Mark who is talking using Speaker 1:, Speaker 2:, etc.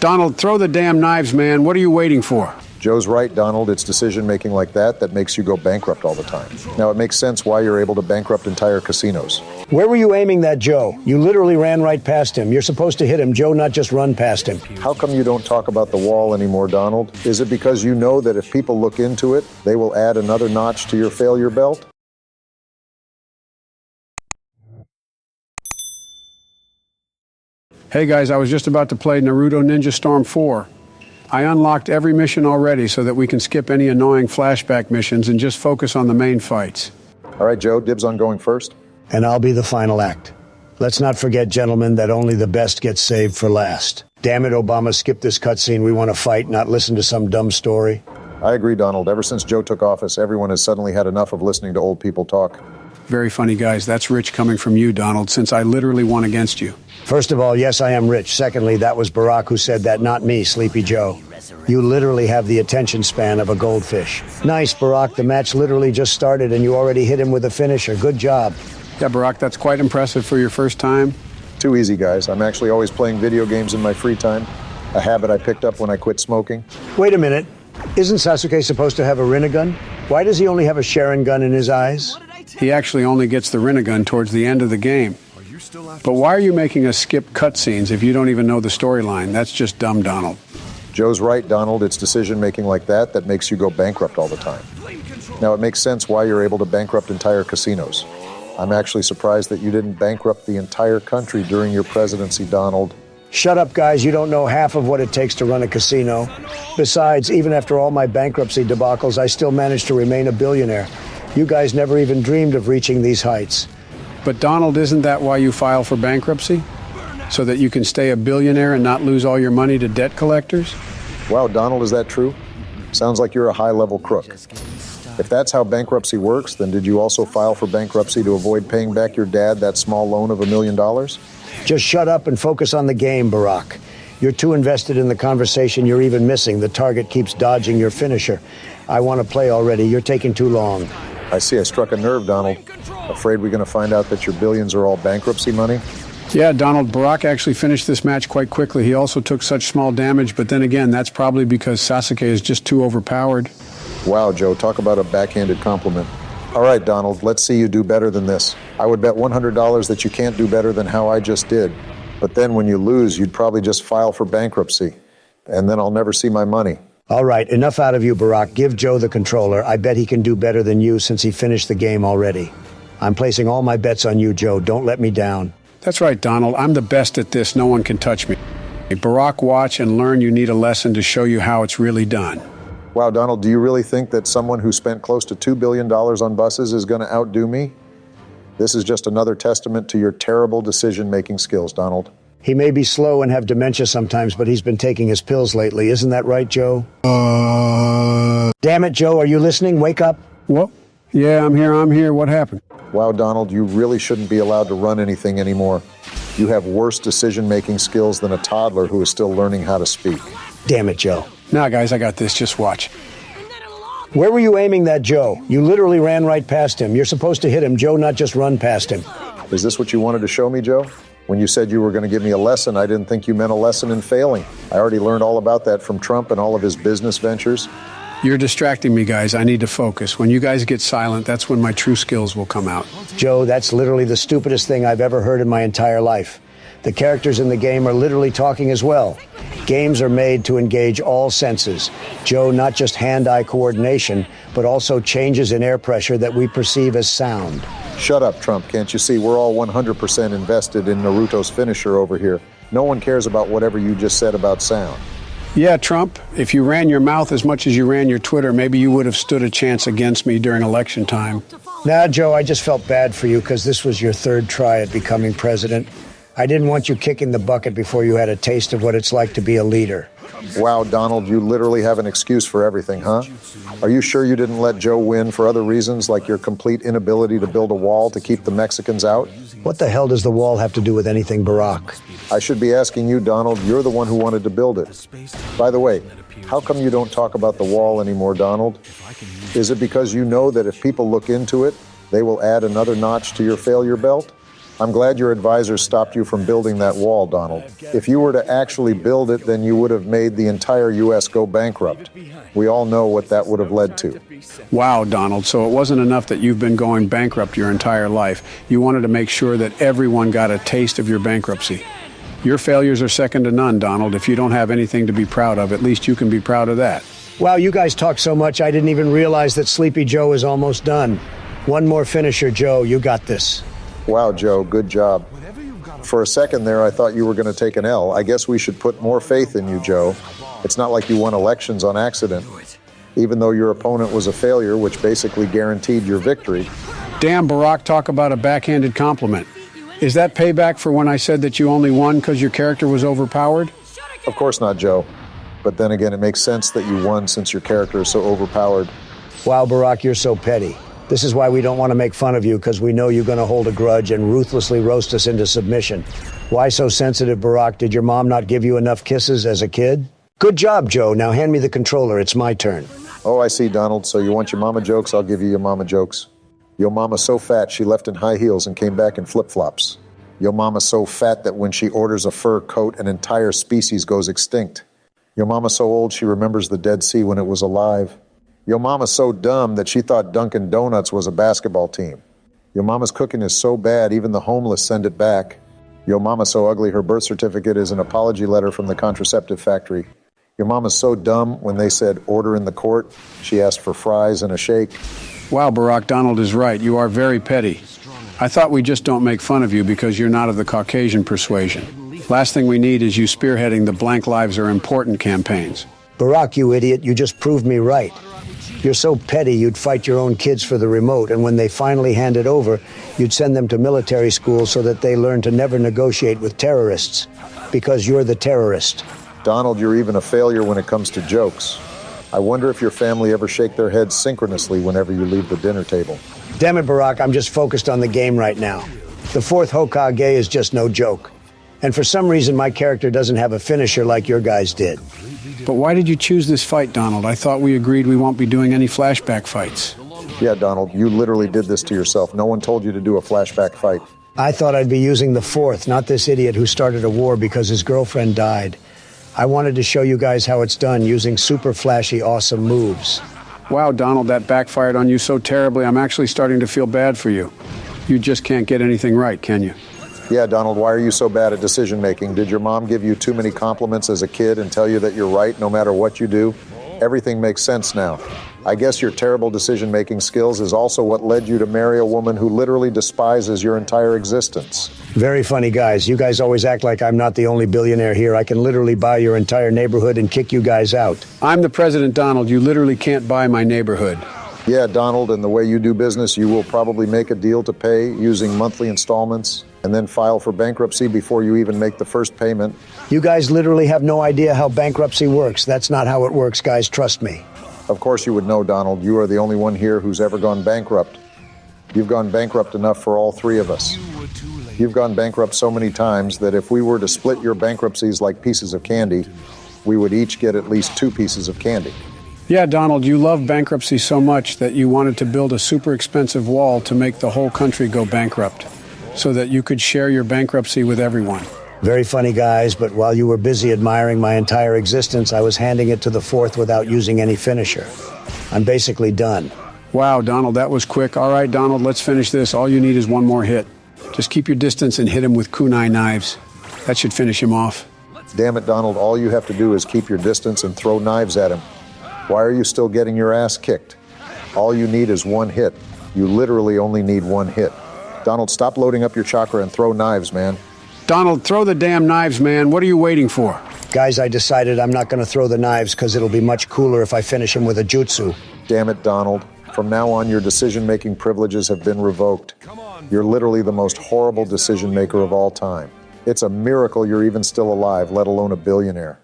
Speaker 1: Donald, throw the damn knives, man. What are you waiting for?
Speaker 2: Joe's right, Donald. It's decision-making like that makes you go bankrupt all the time. Now, it makes sense why you're able to bankrupt entire casinos.
Speaker 3: Where were you aiming that Joe? You literally ran right past him. You're supposed to hit him, Joe, not just run past him.
Speaker 2: How come you don't talk about the wall anymore, Donald? Is it because you know that if people look into it, they will add another notch to your failure belt?
Speaker 1: Hey guys, I was just about to play Naruto Ninja Storm 4. I unlocked every mission already so that we can skip any annoying flashback missions and just focus on the main fights.
Speaker 2: All right, Joe, dibs on going first.
Speaker 3: And I'll be the final act. Let's not forget, gentlemen, that only the best gets saved for last. Damn it, Obama, skip this cutscene. We want to fight, not listen to some dumb story.
Speaker 2: I agree, Donald. Ever since Joe took office, everyone has suddenly had enough of listening to old people talk.
Speaker 1: Very funny, guys. That's rich coming from you, Donald, since I literally won against you.
Speaker 3: First of all, yes, I am rich. Secondly, that was Barack who said that, not me, Sleepy Joe. You literally have the attention span of a goldfish. Nice, Barack. The match literally just started and you already hit him with a finisher. Good job.
Speaker 1: Yeah, Barack, that's quite impressive for your first time.
Speaker 2: Too easy, guys. I'm actually always playing video games in my free time, a habit I picked up when I quit smoking.
Speaker 3: Wait a minute. Isn't Sasuke supposed to have a Rinnegan? Why does he only have a Sharon gun in his eyes?
Speaker 1: He actually only gets the Rinnegan towards the end of the game. But why are you making us skip cutscenes if you don't even know the storyline? That's just dumb, Donald.
Speaker 2: Joe's right, Donald. It's decision-making like that makes you go bankrupt all the time. Now, it makes sense why you're able to bankrupt entire casinos. I'm actually surprised that you didn't bankrupt the entire country during your presidency, Donald.
Speaker 3: Shut up, guys. You don't know half of what it takes to run a casino. Besides, even after all my bankruptcy debacles, I still managed to remain a billionaire. You guys never even dreamed of reaching these heights.
Speaker 1: But Donald, isn't that why you file for bankruptcy? So that you can stay a billionaire and not lose all your money to debt collectors?
Speaker 2: Wow, Donald, is that true? Sounds like you're a high-level crook. If that's how bankruptcy works, then did you also file for bankruptcy to avoid paying back your dad that small loan of $1 million?
Speaker 3: Just shut up and focus on the game, Barack. You're too invested in the conversation you're even missing. The target keeps dodging your finisher. I want to play already. You're taking too long.
Speaker 2: I see. I struck a nerve, Donald. Afraid we're going to find out that your billions are all bankruptcy money?
Speaker 1: Yeah, Donald, Barack actually finished this match quite quickly. He also took such small damage, but then again, that's probably because Sasuke is just too overpowered.
Speaker 2: Wow, Joe, talk about a backhanded compliment. All right, Donald, let's see you do better than this. I would bet $100 that you can't do better than how I just did. But then when you lose, you'd probably just file for bankruptcy. And then I'll never see my money.
Speaker 3: All right, enough out of you, Barack. Give Joe the controller. I bet he can do better than you since he finished the game already. I'm placing all my bets on you, Joe. Don't let me down.
Speaker 1: That's right, Donald. I'm the best at this. No one can touch me. Barack, watch and learn. You need a lesson to show you how it's really done.
Speaker 2: Wow, Donald, do you really think that someone who spent close to $2 billion on buses is going to outdo me? This is just another testament to your terrible decision-making skills, Donald.
Speaker 3: He may be slow and have dementia sometimes, but he's been taking his pills lately. Isn't that right, Joe? Damn it, Joe. Are you listening? Wake up.
Speaker 1: What? Yeah, I'm here. What happened?
Speaker 2: Wow, Donald, you really shouldn't be allowed to run anything anymore. You have worse decision-making skills than a toddler who is still learning how to speak.
Speaker 3: Damn it, Joe.
Speaker 1: Nah, guys, I got this. Just watch.
Speaker 3: Where were you aiming that Joe? You literally ran right past him. You're supposed to hit him, Joe, not just run past him.
Speaker 2: Is this what you wanted to show me, Joe? When you said you were going to give me a lesson, I didn't think you meant a lesson in failing. I already learned all about that from Trump and all of his business ventures.
Speaker 1: You're distracting me, guys. I need to focus. When you guys get silent, that's when my true skills will come out.
Speaker 3: Joe, that's literally the stupidest thing I've ever heard in my entire life. The characters in the game are literally talking as well. Games are made to engage all senses. Joe, not just hand-eye coordination, but also changes in air pressure that we perceive as sound.
Speaker 2: Shut up, Trump. Can't you see we're all 100% invested in Naruto's finisher over here? No one cares about whatever you just said about sound.
Speaker 1: Yeah, Trump, if you ran your mouth as much as you ran your Twitter, maybe you would have stood a chance against me during election time.
Speaker 3: Nah, Joe, I just felt bad for you because this was your third try at becoming president. I didn't want you kicking the bucket before you had a taste of what it's like to be a leader.
Speaker 2: Wow, Donald, you literally have an excuse for everything, huh? Are you sure you didn't let Joe win for other reasons, like your complete inability to build a wall to keep the Mexicans out?
Speaker 3: What the hell does the wall have to do with anything, Barack?
Speaker 2: I should be asking you, Donald. You're the one who wanted to build it. By the way, how come you don't talk about the wall anymore, Donald? Is it because you know that if people look into it, they will add another notch to your failure belt? I'm glad your advisors stopped you from building that wall, Donald. If you were to actually build it, then you would have made the entire U.S. go bankrupt. We all know what that would have led to.
Speaker 1: Wow, Donald, so it wasn't enough that you've been going bankrupt your entire life. You wanted to make sure that everyone got a taste of your bankruptcy. Your failures are second to none, Donald. If you don't have anything to be proud of, at least you can be proud of that.
Speaker 3: Wow, you guys talk so much, I didn't even realize that Sleepy Joe is almost done. One more finisher, Joe. You got this.
Speaker 2: Wow, Joe, good job. For a second there, I thought you were going to take an L. I guess we should put more faith in you, Joe. It's not like you won elections on accident. Even though your opponent was a failure, which basically guaranteed your victory.
Speaker 1: Damn, Barack, talk about a backhanded compliment. Is that payback for when I said that you only won because your character was overpowered?
Speaker 2: Of course not, Joe. But then again, it makes sense that you won since your character is so overpowered.
Speaker 3: Wow, Barack, you're so petty. This is why we don't want to make fun of you, because we know you're going to hold a grudge and ruthlessly roast us into submission. Why so sensitive, Barack? Did your mom not give you enough kisses as a kid? Good job, Joe. Now hand me the controller. It's my turn.
Speaker 2: Oh, I see, Donald. So you want your mama jokes? I'll give you your mama jokes. Your mama's so fat she left in high heels and came back in flip-flops. Your mama's so fat that when she orders a fur coat, an entire species goes extinct. Your mama's so old she remembers the Dead Sea when it was alive. Your mama's so dumb that she thought Dunkin' Donuts was a basketball team. Your mama's cooking is so bad even the homeless send it back. Your mama's so ugly her birth certificate is an apology letter from the contraceptive factory. Your mama's so dumb when they said order in the court, she asked for fries and a shake.
Speaker 1: Wow, Barack, Donald is right. You are very petty. I thought we just don't make fun of you because you're not of the Caucasian persuasion. Last thing we need is you spearheading the Blank Lives Are Important campaigns.
Speaker 3: Barack, you idiot, you just proved me right. You're so petty you'd fight your own kids for the remote, and when they finally hand it over, you'd send them to military school so that they learn to never negotiate with terrorists. Because you're the terrorist.
Speaker 2: Donald, you're even a failure when it comes to jokes. I wonder if your family ever shake their heads synchronously whenever you leave the dinner table.
Speaker 3: Damn it, Barack, I'm just focused on the game right now. The fourth Hokage is just no joke. And for some reason, my character doesn't have a finisher like your guys did.
Speaker 1: But why did you choose this fight, Donald? I thought we agreed we won't be doing any flashback fights.
Speaker 2: Yeah, Donald, you literally did this to yourself. No one told you to do a flashback fight.
Speaker 3: I thought I'd be using the fourth, not this idiot who started a war because his girlfriend died. I wanted to show you guys how it's done using super flashy, awesome moves.
Speaker 1: Wow, Donald, that backfired on you so terribly, I'm actually starting to feel bad for you. You just can't get anything right, can you?
Speaker 2: Yeah, Donald, why are you so bad at decision-making? Did your mom give you too many compliments as a kid and tell you that you're right no matter what you do? Everything makes sense now. I guess your terrible decision-making skills is also what led you to marry a woman who literally despises your entire existence.
Speaker 3: Very funny, guys. You guys always act like I'm not the only billionaire here. I can literally buy your entire neighborhood and kick you guys out.
Speaker 1: I'm the president, Donald. You literally can't buy my neighborhood.
Speaker 2: Yeah, Donald, and the way you do business, you will probably make a deal to pay using monthly installments and then file for bankruptcy before you even make the first payment.
Speaker 3: You guys literally have no idea how bankruptcy works. That's not how it works, guys. Trust me.
Speaker 2: Of course you would know, Donald. You are the only one here who's ever gone bankrupt. You've gone bankrupt enough for all three of us. You've gone bankrupt so many times that if we were to split your bankruptcies like pieces of candy, we would each get at least 2 pieces of candy.
Speaker 1: Yeah, Donald, you love bankruptcy so much that you wanted to build a super expensive wall to make the whole country go bankrupt, so that you could share your bankruptcy with everyone.
Speaker 3: Very funny, guys, but while you were busy admiring my entire existence, I was handing it to the fourth without using any finisher. I'm basically done.
Speaker 1: Wow, Donald, that was quick. All right, Donald, let's finish this. All you need is one more hit. Just keep your distance and hit him with kunai knives. That should finish him off.
Speaker 2: Damn it, Donald, all you have to do is keep your distance and throw knives at him. Why are you still getting your ass kicked? All you need is one hit. You literally only need one hit. Donald, stop loading up your chakra and throw knives, man.
Speaker 1: Donald, throw the damn knives, man. What are you waiting for?
Speaker 3: Guys, I decided I'm not going to throw the knives because it'll be much cooler if I finish him with a jutsu.
Speaker 2: Damn it, Donald. From now on, your decision-making privileges have been revoked. You're literally the most horrible decision-maker of all time. It's a miracle you're even still alive, let alone a billionaire.